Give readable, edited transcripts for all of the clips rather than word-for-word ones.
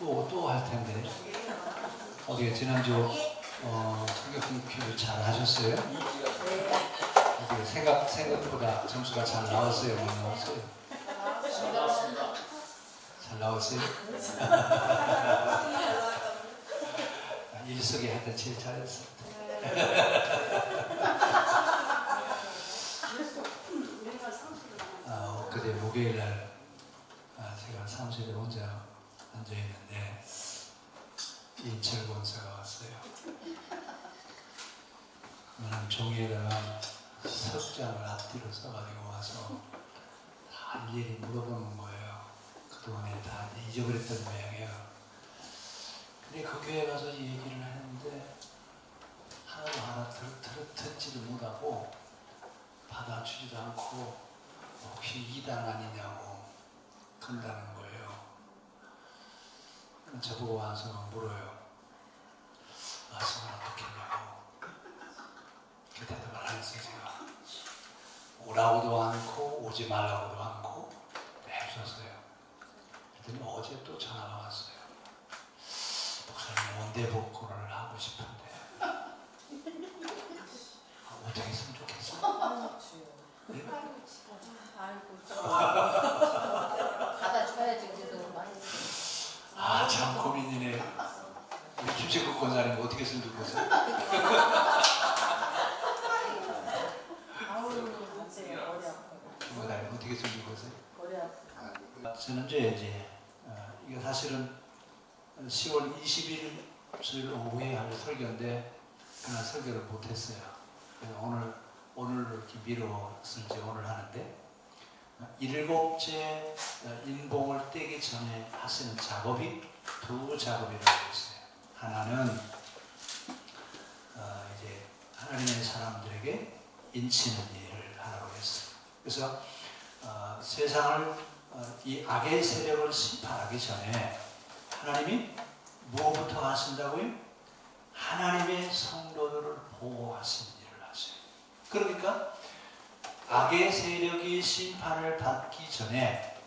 또 할 텐데. 어떻게 지난주 성격공표 잘 하셨어요? 어떻게 생각보다 점수가 잘 나왔어요? 못 나왔어요? 잘 나왔어요? 일석이 하여튼 제일 잘했어. 그때 목요일날 제가 사무실에 혼자 앉아있는데 인철 권사가 왔어요. 그냥 종이에다가 석장을 앞뒤로 써가지고 와서 다 일일이 물어보는 거예요. 그동안에 다 잊어버렸던 모양이에요. 근데 그 교회 가서 얘기를 했는데 하나도 하나 듣지도 못하고 받아주지도 않고 혹시 이단 아니냐고 건다는 거예요. 저보고 와서 물어요. 말씀을 어떻게 했냐고. 그 대답을 안 했어요. 제가 오라고도 않고 오지 말라고도 않고 냅뒀어요. 그랬더니 어제 또 전화가 왔어요. 목사님 원대 복구를 하고 싶은데 어떻게 했으면 좋겠어? 네? 받아줘야지. 그래도 많이. 참 고민이네. 김치국 권사님 어떻게 했으면 좋겠어? 권사님 어떻게 했으면 좋겠어요? 지난주에 이제 이거 사실은 10월 20일 수요일 오후에 할 설교인데 그날 설교를 못했어요. 그래서 오늘 이렇게 미뤄서 이제 오늘 하는데 7째 인봉을 떼기 전에 하시는 작업이 두 작업이라고 있어요. 하나는 이제 하나님의 사람들에게 인치는 일을 하라고 했어요. 그래서 세상을 이 악의 세력을 심판하기 전에 하나님이 무엇부터 하신다고요? 하나님의 성도들을 보호하시는 일을 하셔요. 그러니까 악의 세력이 심판을 받기 전에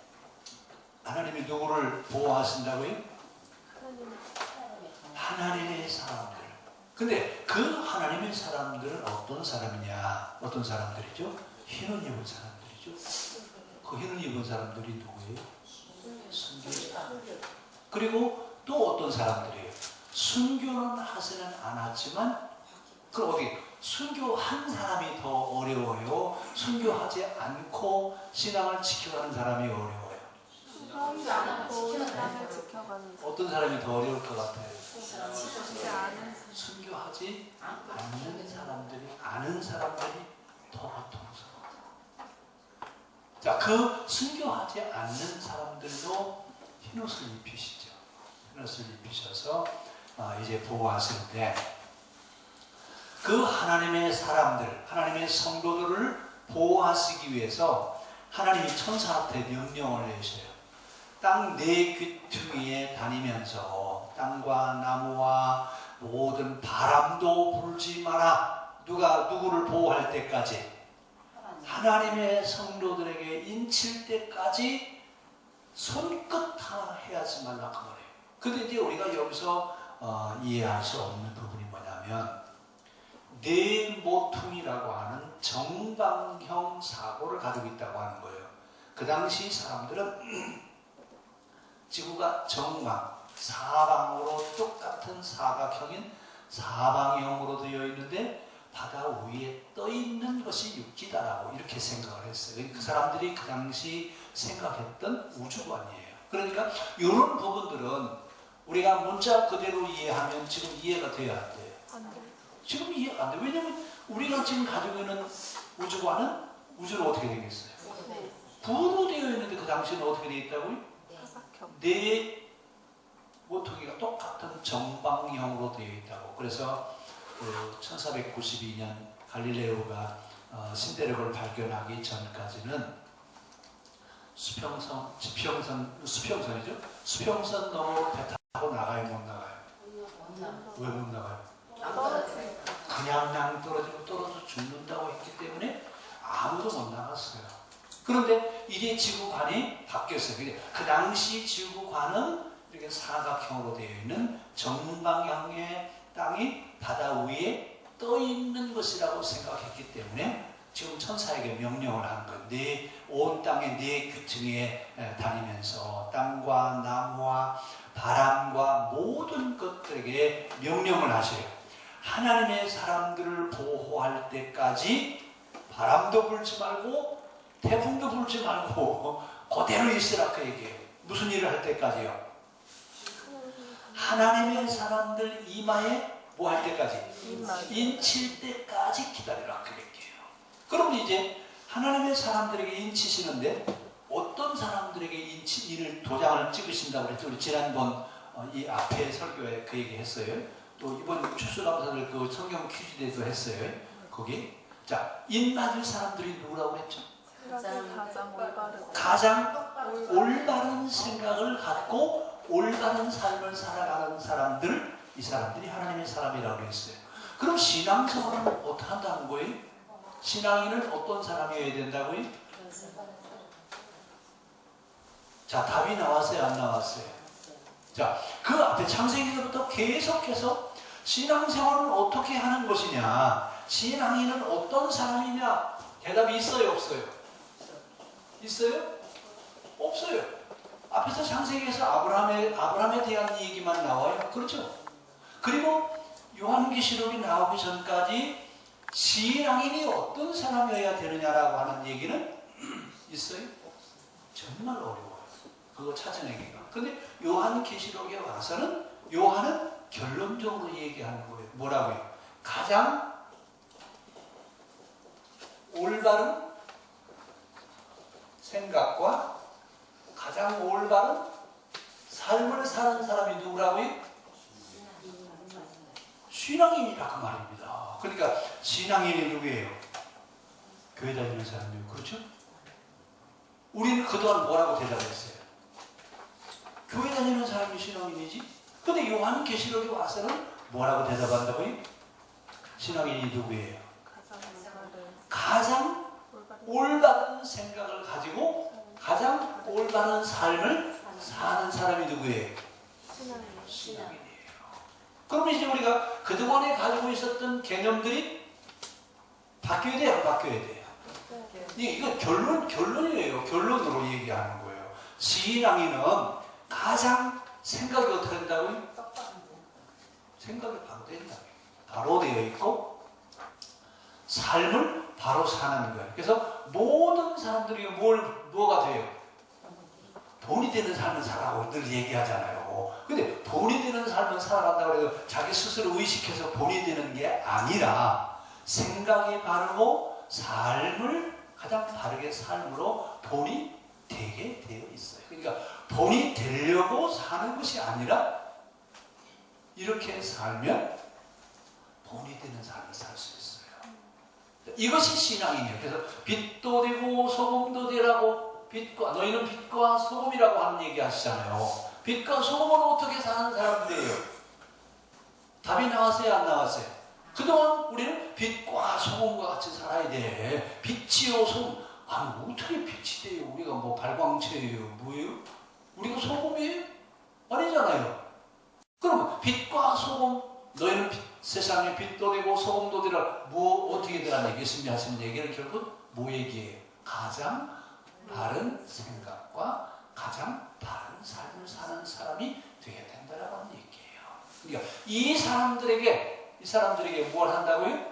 하나님이 누구를 보호하신다고요? 하나님의 사람들. 근데 그 하나님의 사람들은 어떤 사람이냐? 어떤 사람들이죠? 흰옷 입은 사람들이죠. 그 흰옷 입은 사람들이 누구예요? 순교. 그리고 또 어떤 사람들이에요? 순교는 하지는 않았지만 그럼 어디 순교한 사람이 더 어려워요? 순교하지 않고 신앙을 지켜가는 사람이 어려워요? 순교하지 않고 신앙을 지켜가는 어떤 사람이 더 어려울 것 같아요? 순교하지 않는 사람들이 아는 사람들이 더 고통스러워요. 자, 그 순교하지 않는 사람들도 흰옷을 입히시죠. 흰옷을 입히셔서 이제 보호하시는데 그 하나님의 사람들, 하나님의 성도들을 보호하시기 위해서 하나님이 천사한테 명령을 내셔요. 땅 네 귀퉁이에 다니면서 땅과 나무와 모든 바람도 불지 마라. 누가 누구를 보호할 때까지? 하나님의 성도들에게 인칠 때까지 손끝 하나 해야지 말라 그 말이에요. 근데 이제 우리가 여기서 이해할 수 없는 부분이 뭐냐면 네 모퉁이라고 하는 정방형 사고를 가지고 있다고 하는 거예요. 그 당시 사람들은 지구가 정방, 사방으로 똑같은 사각형인 사방형으로 되어 있는데 바다 위에 떠 있는 것이 육지다라고 이렇게 생각을 했어요. 그 사람들이 그 당시 생각했던 우주관이에요. 그러니까 이런 부분들은 우리가 문자 그대로 이해하면 지금 이해가 돼야 안 돼요. 지금 이해가 안 돼요. 왜냐하면 우리가 지금 가지고 있는 우주관은 우주는 어떻게 되겠어요? 부로 되어 있는데 그 당시에는 어떻게 되어 있다고요? 네 모퉁이가 똑같은 정방형으로 되어 있다고. 그래서 1492년 갈릴레오가 신대륙을 발견하기 전까지는 수평선이죠. 수평선 너머로 배 타고 나가요, 못 나가요? 왜 못 나가요? 그냥 낭떠러지고 떨어져 죽는다고 했기 때문에 아무도 못 나갔어요. 그런데 이제 지구관이 바뀌었어요. 그 당시 지구관은 이렇게 사각형으로 되어 있는 정방향의 땅이 바다 위에 떠 있는 것이라고 생각했기 때문에 지금 천사에게 명령을 한 건데 온 땅의 네 규층에 다니면서 땅과 나무와 바람과 모든 것들에게 명령을 하셔요. 하나님의 사람들을 보호할 때까지 바람도 불지 말고 태풍도 불지 말고 그대로 있으라 그 얘기예요. 무슨 일을 할 때까지요? 하나님의 사람들 이마에 뭐 할 때까지? 인칠 때까지 기다리라 그 얘기예요. 그럼 이제 하나님의 사람들에게 인치시는데 어떤 사람들에게 인을 도장을 찍으신다고 그랬죠? 우리 지난번 이 앞에 설교에 그 얘기 했어요. 또 이번 추수감사들 그 성경 퀴즈대도 했어요. 거기 자 인맞을 사람들이 누구라고 했죠? 가장 올바른 생각을 갖고 올바른 삶을 살아가는 사람들, 이 사람들이 하나님의 사람이라고 했어요. 그럼 신앙생활은 어떻게 한다는 거예요? 신앙인은 어떤 사람이어야 된다고요? 자, 답이 나왔어요? 안 나왔어요? 자, 그 앞에 창세기서부터 계속해서 신앙생활은 어떻게 하는 것이냐, 신앙인은 어떤 사람이냐, 대답이 있어요? 없어요? 있어요? 없어요. 앞에서 창세기에서 아브라함에 대한 얘기만 나와요. 그렇죠? 그리고 요한계시록이 나오기 전까지 신앙인이 어떤 사람이어야 되느냐라고 하는 얘기는 있어요? 정말 어려워요. 그거 찾아내기가. 근데 요한계시록에 와서는 요한은 결론적으로 얘기하는 거예요. 뭐라고요? 가장 올바른 생각과 가장 올바른 삶을 사는 사람이 누구라고요? 신앙인이라 그 말입니다. 그러니까 신앙인이 누구예요? 교회 다니는 사람이요. 그렇죠? 우리는 그동안 뭐라고 대답했어요? 교회 다니는 사람이 신앙인이지? 근데 요한계시록에 와서는 뭐라고 대답한다고요? 신앙인이 누구예요? 가장 올바른 생각을 가지고 가장 올바른 삶을 사는 사람이 누구예요? 신앙인이에요. 그럼 이제 우리가 그동안에 가지고 있었던 개념들이 바뀌어야 돼요? 안 바뀌어야 돼요? 이거 결론이에요. 결론으로 얘기하는 거예요. 신앙인은 가장 생각이 어떻게 된다고요? 생각이 바로 된다. 바로 되어 있고 삶을 바로 사는 거예요. 그래서 모든 사람들이 뭐가 돼요? 본이 되는 삶을 살아라고 늘 얘기하잖아요. 근데 본이 되는 삶을 살아간다고 해서 자기 스스로 의식해서 본이 되는 게 아니라 생각이 바르고 삶을 가장 바르게 삶으로 본이 되게 되어 있어요. 그러니까 본이 되려고 사는 것이 아니라 이렇게 살면 본이 되는 삶을 살 수 있어요. 이것이 신앙이에요. 그래서 빛도 되고 소금도 되라고 너희는 빛과 소금이라고 하는 얘기 하시잖아요. 빛과 소금은 어떻게 사는 사람들이에요? 답이 나왔어요? 안 나왔어요? 그동안 우리는 빛과 소금과 같이 살아야 돼. 빛이요 소금. 어떻게 빛이 돼요? 우리가 뭐 발광체예요? 뭐예요? 우리가 소금이에요? 아니잖아요. 그러면 빛과 소금, 너희는 세상에 빛도 되고 소금도 되라. 어떻게 되라는 얘기했으면 하시는 얘기는 결국 뭐 얘기예요? 가장 바른 생각과 가장 바른 삶을 사는 사람이 되게 된다라는 얘기예요. 그러니까 이 사람들에게 뭘 한다고요?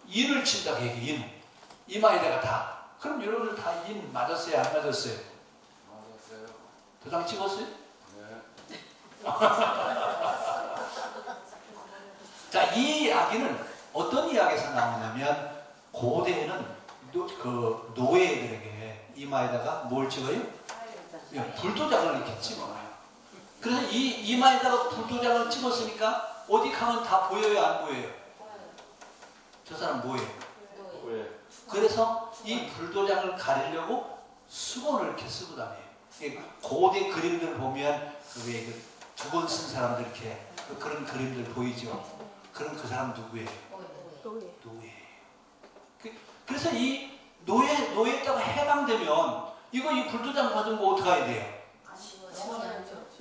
인을 친다고 얘기해요. 인. 이마에다가 다. 그럼 여러분들 다 인 맞았어요? 안 맞았어요? 맞았어요. 도장 찍었어요? 네. 자, 이 이야기는 어떤 이야기에서 나오냐면 고대에는 그 노예들에게 이마에다가 뭘 찍어요? 불도장을 이렇게 찍어요. 그래서 이 이마에다가 불도장을 찍었으니까 어디 가면 다 보여요? 안 보여요? 저 사람 뭐예요? 왜? 그래서 이 불도장을 가리려고 수건을 이렇게 쓰고 다녀요. 고대 그림들 보면 두 번 쓴 사람들 이렇게 그런 그림들 보이죠? 그럼 그 사람 누구예요? 노예. 그래서 이 노예에다가 해방되면 이 불도장 받은 거 어떻게 해야 돼요?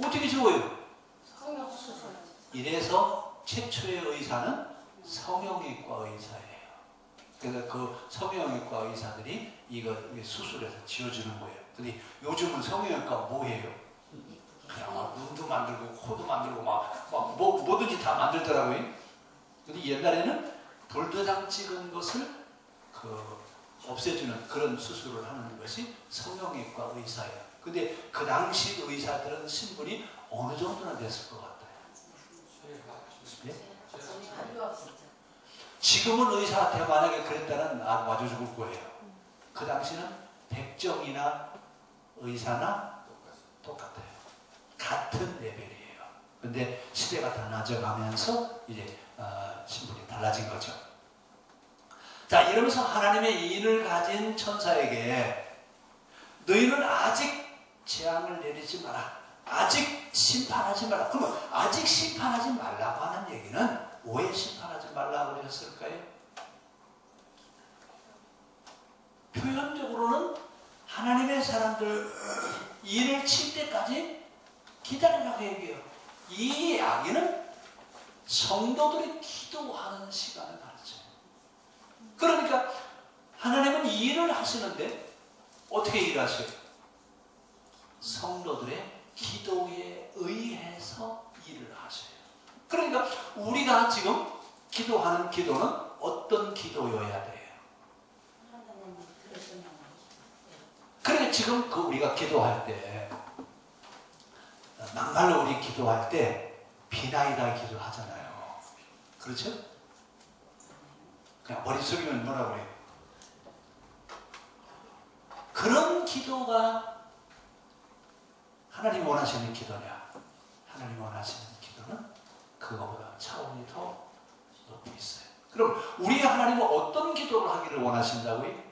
어떻게 적어요? 성경 수술. 이래서 최초의 의사는 성형외과 의사예요. 그래서 그 성형외과 의사들이 이거 수술해서 지어주는 거예요. 근데 요즘은 성형외과가 뭐예요? 그냥 막 눈도 만들고 코도 만들고 뭐든지 다 만들더라고요. 근데 옛날에는 불도장 찍은 것을 없애주는 그런 수술을 하는 것이 성형외과 의사예요. 근데 그 당시 의사들은 신분이 어느 정도나 됐을 것 같아요? 예? 지금은 의사한테 만약에 그랬다면 맞아 죽을 거예요. 그 당시는 백정이나 의사나 똑같아요. 같은 레벨이에요. 근데 시대가 달라져가면서 이제 신분이 달라진 거죠. 자, 이러면서 하나님의 인을 가진 천사에게 너희는 아직 재앙을 내리지 마라. 아직 심판하지 마라. 그러면 아직 심판하지 말라고 하는 얘기는 왜 심판하지 말라고 그러셨을까요? 표현적으로는 하나님의 사람들 일을 칠 때까지 기다리라고 얘기해요. 이 이야기는 성도들이 기도하는 시간을 가르쳐요. 그러니까 하나님은 일을 하시는데 어떻게 일하셔요? 성도들의 기도에 의해서 일을 하셔요. 그러니까 우리가 지금 기도하는 기도는 어떤 기도여야 돼요? 그러니까 지금 우리가 기도할 때 막말로 우리 기도할 때 비나이다 기도하잖아요. 그렇죠? 그냥 머리 숙이면 뭐라고 해요? 그런 기도가 하나님 원하시는 기도냐? 하나님 원하시는 기도는 그거보다 차원이 더 높이 있어요. 그럼 우리 하나님은 어떤 기도를 하기를 원하신다고요?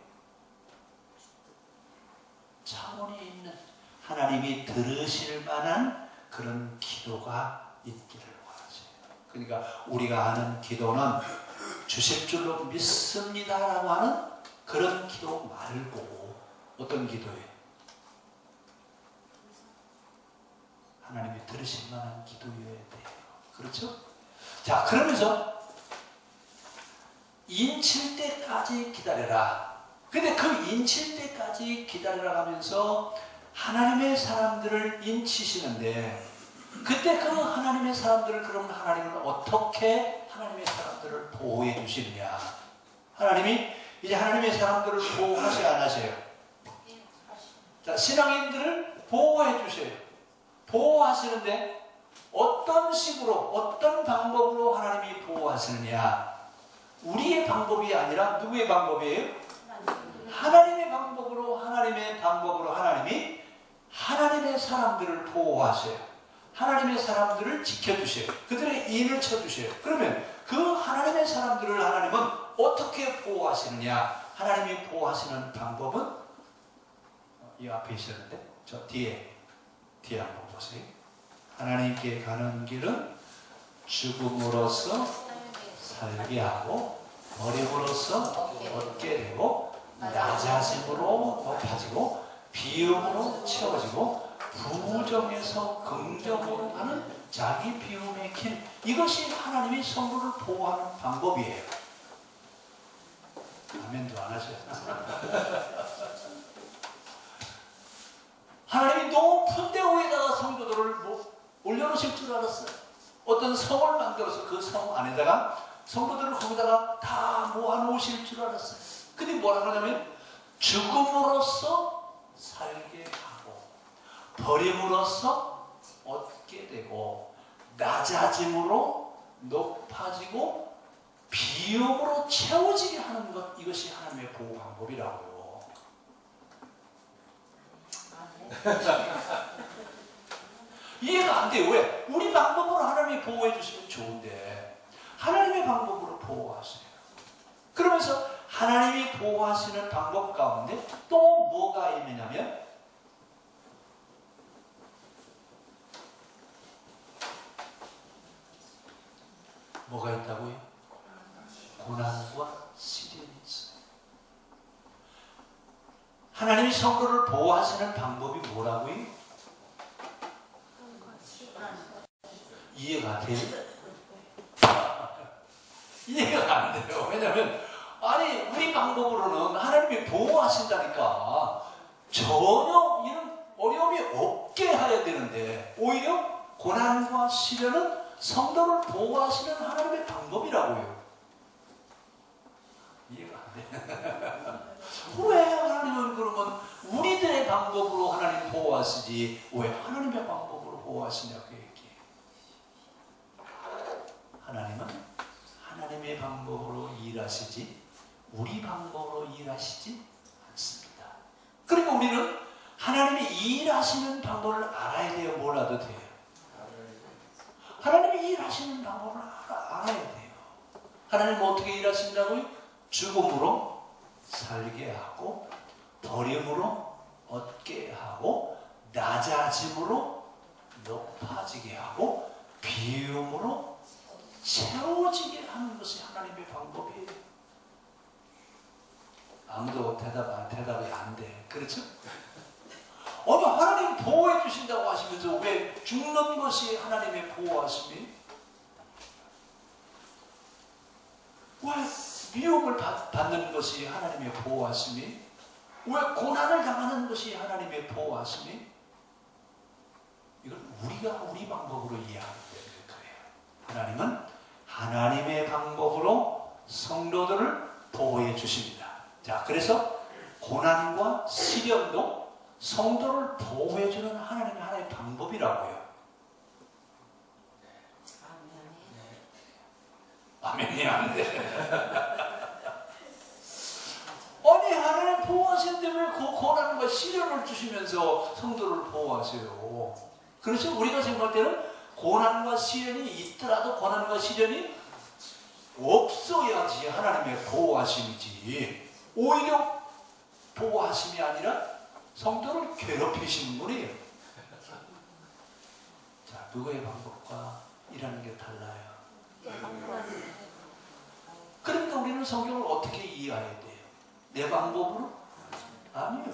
차원이 있는 하나님이 들으실 만한 그런 기도가 있기를 원하세요. 그러니까 우리가 하는 기도는 주실 줄로 믿습니다라고 하는 그런 기도 말고 어떤 기도예요? 하나님이 들으실 만한 기도여야 돼요. 그렇죠? 자, 그러면서 인칠 때까지 기다려라. 근데 그 인칠 때까지 기다려라 하면서 하나님의 사람들을 인치시는데 그때 그 하나님의 사람들을 그러면 하나님은 어떻게 하나님의 사람들을 보호해 주시느냐? 하나님이 이제 하나님의 사람들을 보호하셔야 안 하세요? 자, 신앙인들을 보호해 주세요. 보호하시는데 어떤 식으로 어떤 방법으로 하나님이 보호하시느냐? 우리의 방법이 아니라 누구의 방법이에요? 하나님의 방법으로 하나님이 하나님의 사람들을 보호하셔요. 하나님의 사람들을 지켜주셔요. 그들의 인을 쳐주셔요. 그러면 그 하나님의 사람들을 하나님은 어떻게 보호하시느냐? 하나님이 보호하시는 방법은 이 앞에 있었는데 저 뒤에 한번 보세요. 하나님께 가는 길은 죽음으로써 살게 하고 버림으로써 얻게 되고 낮아짐으로 높아지고 비움으로 채워지고 부정에서 긍정으로 하는 자기 비움의 길, 이것이 하나님이 성도를 보호하는 방법이에요. 아멘도 안 하셔요. 하나님이 높은 데 위에다가 성도들을 올려놓으실 줄 알았어요. 어떤 성을 만들어서 그 성 안에다가 성도들을 거기다가 다 모아놓으실 줄 알았어요. 근데 뭐라 그러냐면 죽음으로써 살게 하고 버림으로써 얻게 되고 낮아짐으로 높아지고 비움으로 채워지게 하는 것, 이것이 하나님의 보호 방법이라고요. 이해가 안 돼요. 왜? 우리 방법으로 하나님이 보호해 주시면 좋은데 하나님의 방법으로 보호하세요. 그러면서 하나님이 보호하시는 방법 가운데 또 뭐가 있느냐면 뭐가 있다고요? 고난과 시련이 있어요. 하나님이 성도를 보호하시는 방법이 뭐라고요? 이해가 돼요? 이해가 안 돼요. 왜냐하면 아니 우리 방법으로는 하나님이 보호하신다니까 전혀 이런 어려움이 없게 해야 되는데 오히려 고난과 시련은 성도를 보호하시는 하나님의 방법이라고요. 이해가 안 돼. 왜 하나님은 그러면 우리들의 방법으로 하나님 보호하시지 왜 하나님의 방법으로 보호하시냐고 얘기해요. 하나님은 하나님의 방법으로 일하시지 우리 방법으로 일하시지 않습니다. 그러니까 우리는 하나님이 일하시는 방법을 알아야 돼요? 몰라도 돼요? 하나님이 일하시는 방법을 알아야 돼요. 하나님은 어떻게 일하신다고요? 죽음으로 살게 하고 버림으로 얻게 하고 낮아짐으로 높아지게 하고 비움으로 채워지게 하는 것이 하나님의 방법이에요. 아무도 대답이 안 돼. 그렇죠? 어느 하나님 보호해 주신다고 하시면서 왜 죽는 것이 하나님의 보호하심이? 왜 미움을 받는 것이 하나님의 보호하심이? 왜 고난을 당하는 것이 하나님의 보호하심이? 이건 우리가 우리 방법으로 이해하기 때문에 그래요. 하나님은 하나님의 방법으로 성도들을 보호해 주십니다. 자, 그래서 고난과 시련도 성도를 보호해 주는 하나님의 방법이라고요. 아멘이 안 돼. 아니 하나님 보호하시는데 왜 고난과 시련을 주시면서 성도를 보호하세요? 그래서 우리가 생각할 때는 고난과 시련이 있더라도 고난과 시련이 없어야지 하나님의 보호하심이지 오히려 보호하심이 아니라 성도를 괴롭히시는 분이에요. 자, 누구의 방법과 일하는 게 달라요. 그러니까 우리는 성경을 어떻게 이해해야 돼요? 내 방법으로? 아니요.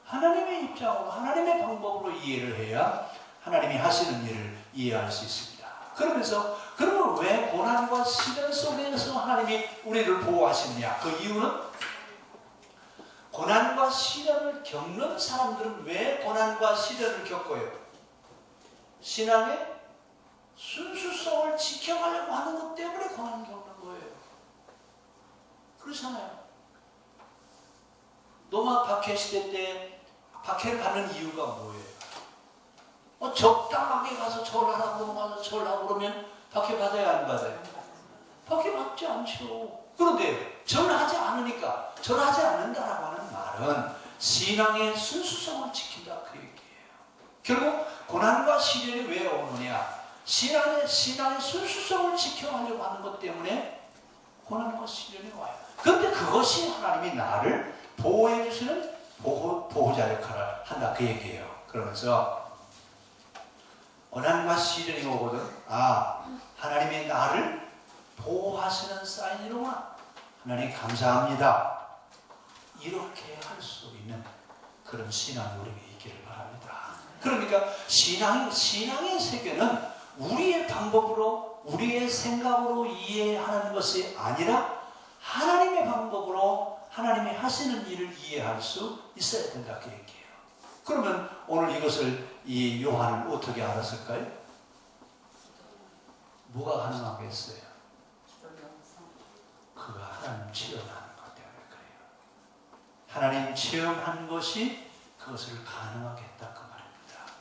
하나님의 입장으로 하나님의 방법으로 이해를 해야 하나님이 하시는 일을 이해할 수 있습니다. 그러면서 그러면 왜 고난과 시련 속에서 하나님이 우리를 보호하시느냐? 그 이유는 고난과 시련을 겪는 사람들은 왜 고난과 시련을 겪어요? 신앙의 순수성을 지켜가려고 하는 것 때문에 고난을 겪는 거예요. 그렇잖아요. 노마 박해 시대 때 박해를 받는 이유가 뭐예요? 적당하게 가서 절하라고 가서 절하고 그러면 박해 받아야 안 받아요? 박해 받지 않죠. 그런데 절하지 않으니까 절하지 않는다라고 하는 말은 신앙의 순수성을 지킨다 그 얘기예요. 결국 고난과 시련이 왜 오느냐? 신앙의 순수성을 지켜가려고 하는 것 때문에 고난과 시련이 와요. 그런데 그것이 하나님이 나를 보호해 주시는 보호자 역할을 한다 그 얘기예요. 그러면서 고난과 시련이 오거든. 하나님이 나를 보호하시는 사인이로구나. 하나님 감사합니다. 이렇게 할 수 있는 그런 신앙이 우리에게 있기를 바랍니다. 그러니까 신앙의 세계는 우리의 방법으로 우리의 생각으로 이해하는 것이 아니라 하나님의 방법으로 하나님이 하시는 일을 이해할 수 있어야 된다 그 얘기예요. 그러면 오늘 이것을 이 요한은 어떻게 알았을까요? 뭐가 가능하겠어요? 그가 하나님 체험하는 것 때문에 그래요. 하나님 체험한 것이 그것을 가능하게 했다 그 말입니다.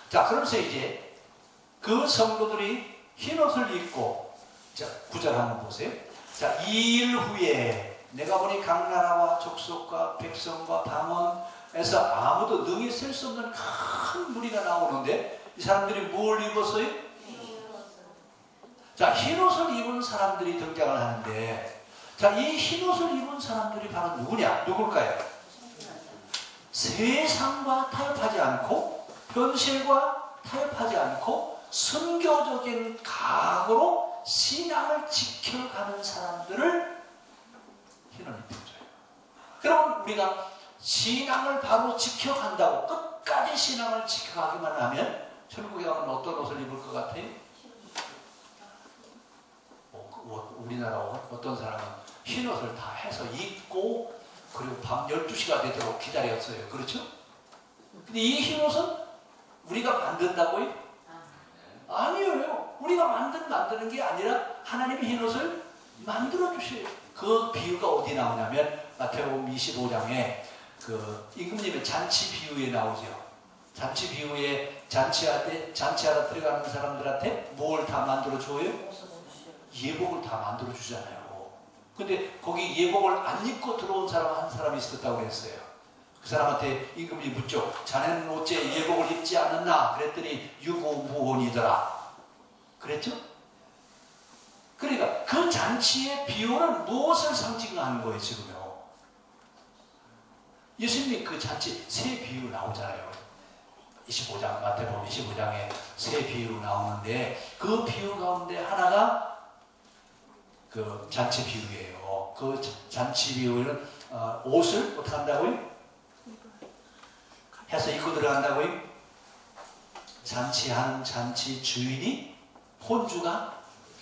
자, 그러면서 이제 그 성도들이 흰옷을 입고, 자, 9절 한번 보세요. 자, 2일 후에 내가 보니 각 나라와 족속과 백성과 방언에서 아무도 능히 셀 수 없는 큰 무리가 나오는데 이 사람들이 뭘 입었어요? 자, 흰옷을 입은 사람들이 등장을 하는데, 자, 이 흰옷을 입은 사람들이 바로 누구냐? 누굴까요? 세상과 타협하지 않고 현실과 타협하지 않고 순교적인 각오로 신앙을 지켜가는 사람들을 흰옷 입혀줘요. 그럼 우리가 신앙을 바로 지켜간다고 끝까지 신앙을 지켜가기만 하면 천국에 가면 어떤 옷을 입을 것 같아요? 우리나라 옷, 어떤 사람은 흰 옷을 다 해서 입고 그리고 밤 12시가 되도록 기다렸어요. 그렇죠? 근데 이 흰 옷은 우리가 만든다고요? 아니에요. 우리가 만드는 게 아니라 하나님이 흰 옷을 만들어 주셔요. 그 비유가 어디 나오냐면 마태복음 25장에 그 임금님의 잔치 비유에 나오죠. 잔치 비유에 잔치하러 들어가는 사람들한테 뭘 다 만들어 줘요? 예복을 다 만들어 주잖아요. 근데 거기 예복을 안 입고 들어온 사람 한 사람이 있었다고 그랬어요. 그 사람한테 임금이 묻죠. 자네는 어째 예복을 입지 않았나? 그랬더니 유고무원이더라. 그랬죠? 그러니까 그 잔치의 비유는 무엇을 상징하는 거예요, 지금요? 예수님이 그 잔치 새 비유 나오잖아요. 25장, 마태복음 25장에 새 비유 나오는데 그 비유 가운데 하나가 그 잔치 비유예요. 그 잔치 비유는 옷을 어떻게 한다고요? 해서 입고 들어간다고요? 잔치하는 잔치 주인이 혼주가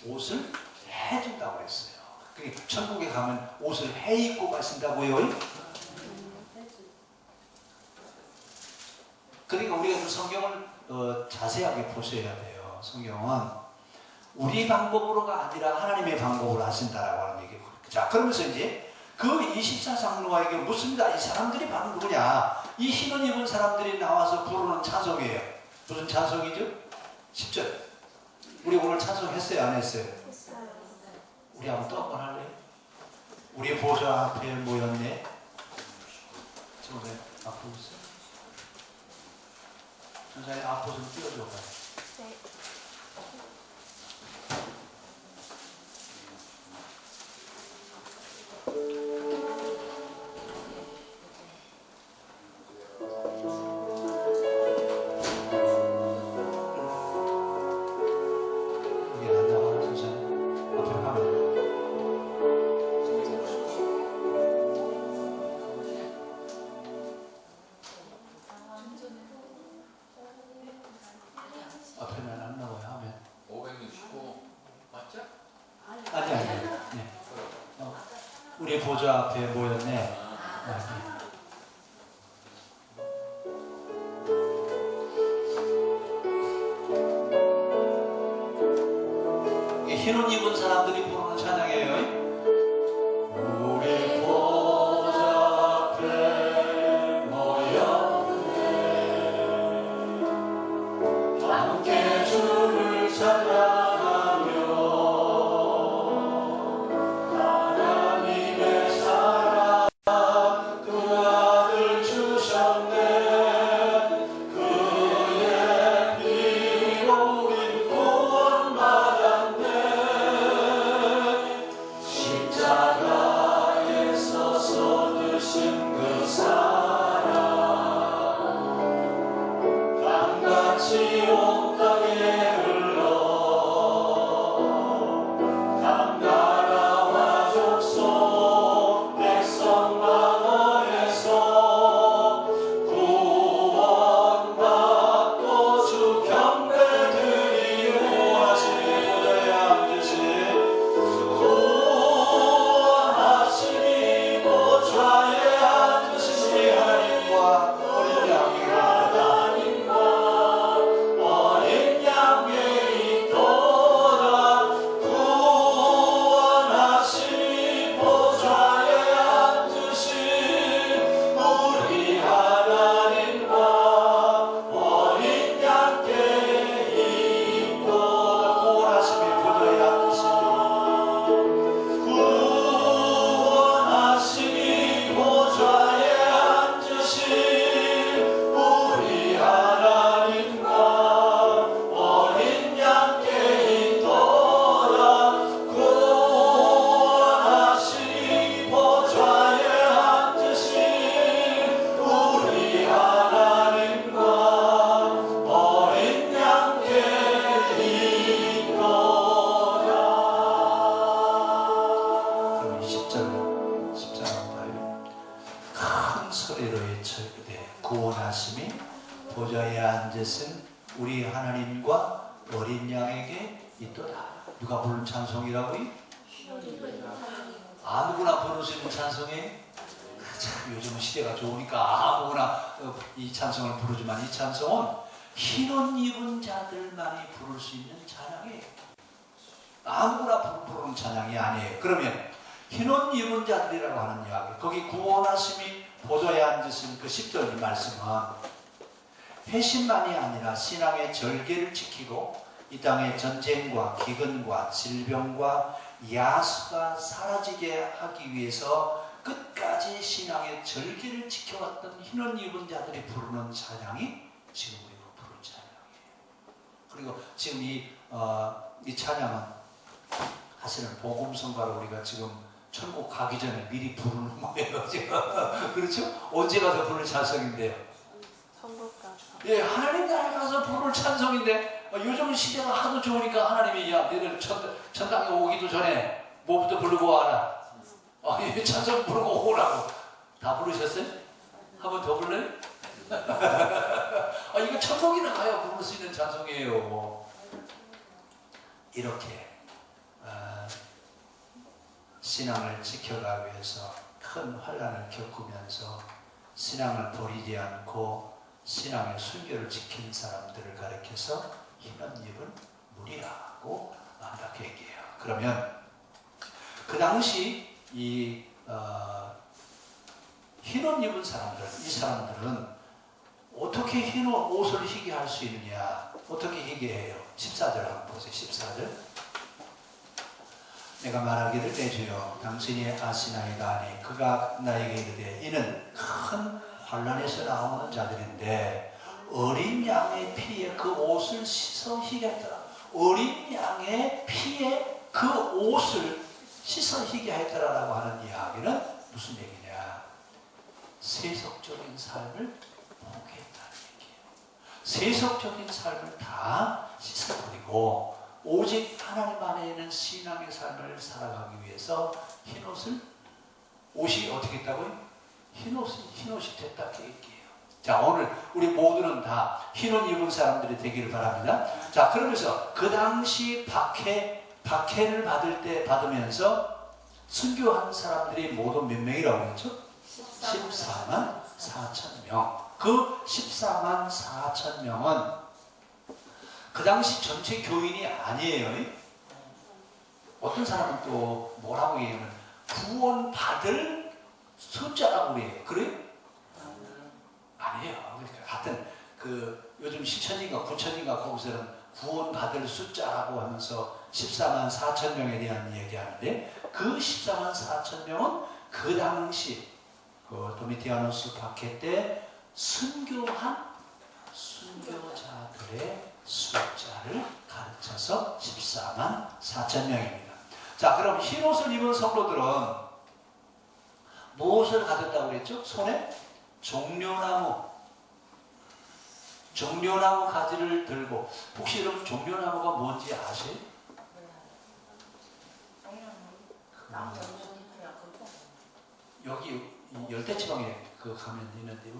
옷을 해준다고 했어요. 그러니까 천국에 가면 옷을 해 입고 가신다고요. 그러니까 우리가 그 성경을 자세하게 보셔야 돼요. 성경은 우리 방법으로가 아니라 하나님의 방법으로 하신다라고 하는 얘기예요. 자, 그러면서 이제 그 24장로에게 묻습니다. 이 사람들이 바로 누구냐? 이 흰옷 입은 사람들이 나와서 부르는 찬송이에요. 무슨 찬송이죠? 10절. 우리 오늘 찬송했어요? 안 했어요? 했어요. 우리 한번 또 한번 할래요? 우리 보좌 앞에 모였네. 지금 왜 앞으로 있어요? 전사님 앞으로 좀 띄워줘 봐요. 네. 이게 안 나와, 전사님. 앞에 가면. 앞에는 안 나와요, 하면. 565 맞죠? 아니. 네. 우리 보좌 앞에 모였네. 흰옷 입은 사람들이 부르는 찬양이에요. 우리 보좌 앞에 모였네. 함께 주를 찬양하며 하나님의 사랑 그 아들 주셨네. 그의 피로 우린 구원받았네. 십자가에서 쏟으신 그 사랑 강같이 온 땅에 흘러 희년과 어린 양에게 있도다. 누가 부른 찬송이라고요? 아무거나 부를 수 있는 찬송이에요? 참 요즘은 시대가 좋으니까 아무거나 이 찬송을 부르지만 이 찬송은 흰옷 입은 자들만이 부를 수 있는 찬양이에요. 아무거나 부르는 찬양이 아니에요. 그러면 흰옷 입은 자들이라고 하는 이야기, 거기 구원하심이 보좌에 앉으신 그 10절 이 말씀은 회심만이 아니라 신앙의 절개를 지키고 이 땅의 전쟁과 기근과 질병과 야수가 사라지게 하기 위해서 끝까지 신앙의 절개를 지켜왔던 흰옷 입은 자들이 부르는 찬양이 지금 우리가 부르는 찬양이에요. 그리고 지금 이 찬양은 사실은 복음성가로 우리가 지금 천국 가기 전에 미리 부르는 거예요. 지금. 그렇죠? 언제 가서 부를 찬송인데요? 천국 가서. 예, 하나님 나라에 가서 부를 찬송인데 요즘 시대가 하도 좋으니까 하나님이 야 너희들 천당에 오기도 전에 뭐부터 부르고 와라. 이 찬송 부르고 오라고. 다 부르셨어요? 한 번 더 불러요? 이거 천국이나 가야 부를 수 있는 찬송이에요. 이렇게 신앙을 지켜가기 위해서 큰 환난을 겪으면서 신앙을 버리지 않고 신앙의 순결을 지킨 사람들을 가리켜서 흰옷 입은 무리라고 그렇게 얘기해요. 그러면 그 당시 이 흰옷 입은 사람들, 이 사람들은 어떻게 흰옷 옷을 희게 할 수 있느냐? 어떻게 희게 해요? 14절 한번 보세요. 14절. 내가 말하기를 내 주여 당신이 아시나이다 하니 그가 나에게 이르되 이는 큰 환난에서 나오는 자들인데 어린 양의 피에 그 옷을 씻어 희게 했더라. 어린 양의 피에 그 옷을 씻어 희게 했더라라고 하는 이야기는 무슨 얘기냐? 세속적인 삶을 포기했다는 얘기예요. 세속적인 삶을 다 씻어버리고 오직 하나님 안에 있는 신앙의 삶을 살아가기 위해서 옷이 어떻게 했다고요? 흰옷이 됐다 그 얘기예요. 자, 오늘 우리 모두는 다 흰옷 입은 사람들이 되기를 바랍니다. 자, 그러면서 그 당시 박해를 받으면서 순교한 사람들이 모두 몇 명이라고 했죠? 14만 4천 명. 그 14만 4천 명은 그 당시 전체 교인이 아니에요. 어떤 사람은 또 뭐라고 얘기하면 구원받을 숫자라고 그래요. 그래요? 아니에요. 같은 요즘 시천인가 구천인가 거기서는 구원받을 숫자라고 하면서 14만 4천 명에 대한 얘기하는데 그 14만 4천 명은 그 당시 도미티아누스 박해 때 순교한 순교자들의 숫자를 가르쳐서 14만 4천 명입니다. 자, 그럼 흰옷을 입은 성도들은 무엇을 가졌다고 그랬죠? 손에 종려나무 가지를 들고. 혹시 여러분 종려나무가 뭔지 아세요? 여기 열대지방에 가면 있는데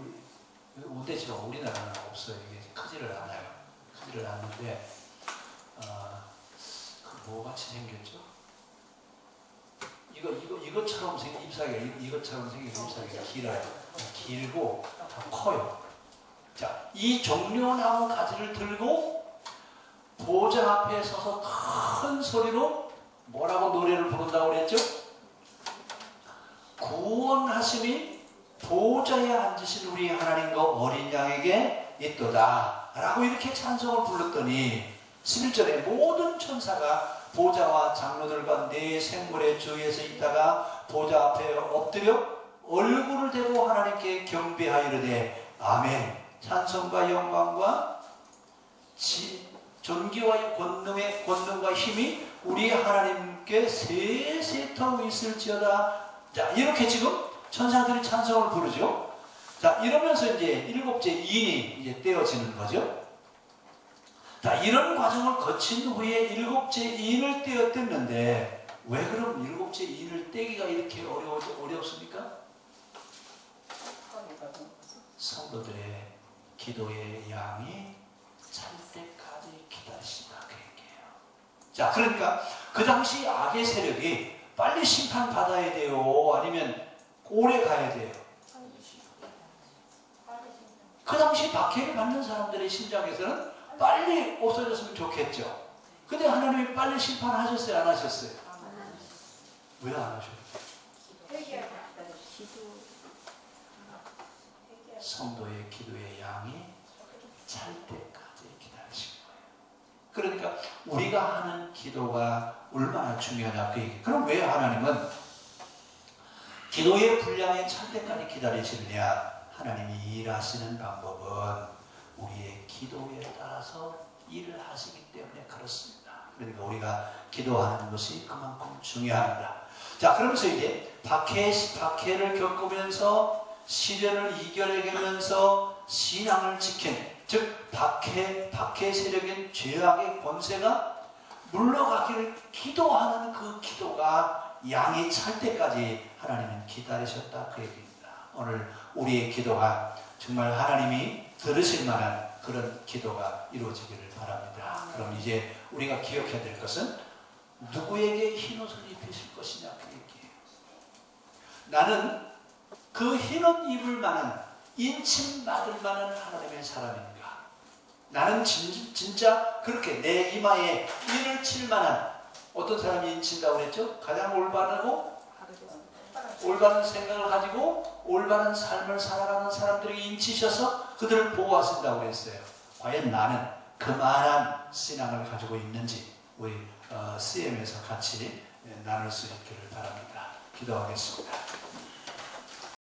온대지방 우리나라는 없어요. 이게 크지를 않아요. 크지를 않는데 뭐같이 생겼죠? 이것처럼 생긴 잎사귀가 길어요. 길고 커요. 자, 이 종려나무 가지를 들고 보좌 앞에 서서 큰 소리로 뭐라고 노래를 부른다고 그랬죠? 구원하심이 보좌에 앉으신 우리 하나님과 어린 양에게 있도다 라고 이렇게 찬송을 불렀더니 11절에 모든 천사가 보좌와 장로들과 네 생물의 주위에서 있다가 보좌 앞에 엎드려 얼굴을 대고 하나님께 경배하여 이르되 아멘. 찬송과 영광과 존귀와 권능과 힘이 우리 하나님께 세세토록 있을지어다. 자, 이렇게 지금 천사들이 찬송을 부르죠. 자, 이러면서 이제 일곱째 인이 이제 떼어지는 거죠. 자, 이런 과정을 거친 후에 일곱째 인을 떼었댔는데 왜 그럼 일곱째 인을 떼기가 이렇게 어렵습니까? 성도들의 기도의 양이 찰 때까지 자, 그러니까 그 당시 악의 세력이 빨리 심판받아야 돼요? 아니면 오래 가야 돼요? 그 당시 박해를 받는 사람들의 심정에서는 빨리 없어졌으면 좋겠죠. 근데 하나님이 빨리 심판하셨어요? 안 하셨어요? 왜 안 하셨어요? 성도의 기도의 양이 찰 때까지 기다리신 거예요. 그러니까 우리가 하는 기도가 얼마나 중요하냐 그 얘기. 그럼 왜 하나님은 기도의 분량이 찰 때까지 기다리시느냐? 하나님이 일하시는 방법은 우리의 기도에 따라서 일을 하시기 때문에 그렇습니다. 그러니까 우리가 기도하는 것이 그만큼 중요합니다. 자, 그러면서 이제 박해를 겪으면서 시련을 이겨내면서 신앙을 지킨, 즉 박해 세력인 죄악의 권세가 물러가기를 기도하는 그 기도가 양이 찰 때까지 하나님은 기다리셨다 그 얘기입니다. 오늘 우리의 기도가 정말 하나님이 들으실 만한 그런 기도가 이루어지기를 바랍니다. 그럼 이제 우리가 기억해야 될 것은 누구에게 흰옷을 입히실 것이냐 그 얘기예요. 나는 그 흰옷 입을 만한 인침받을 만한 하나님의 사람인가? 나는 진짜 그렇게 내 이마에 인을 칠 만한 어떤 사람이 인친다고 그랬죠? 가장 올바르고 올바른 생각을 가지고 올바른 삶을 살아가는 나들에게 인치셔서 그들을 보호하신다고 그랬어요. 과연 나는 그만한 신앙을 가지고 있는지 우리 CM에서 같이 나눌 수 있기를 바랍니다. 기도하겠습니다.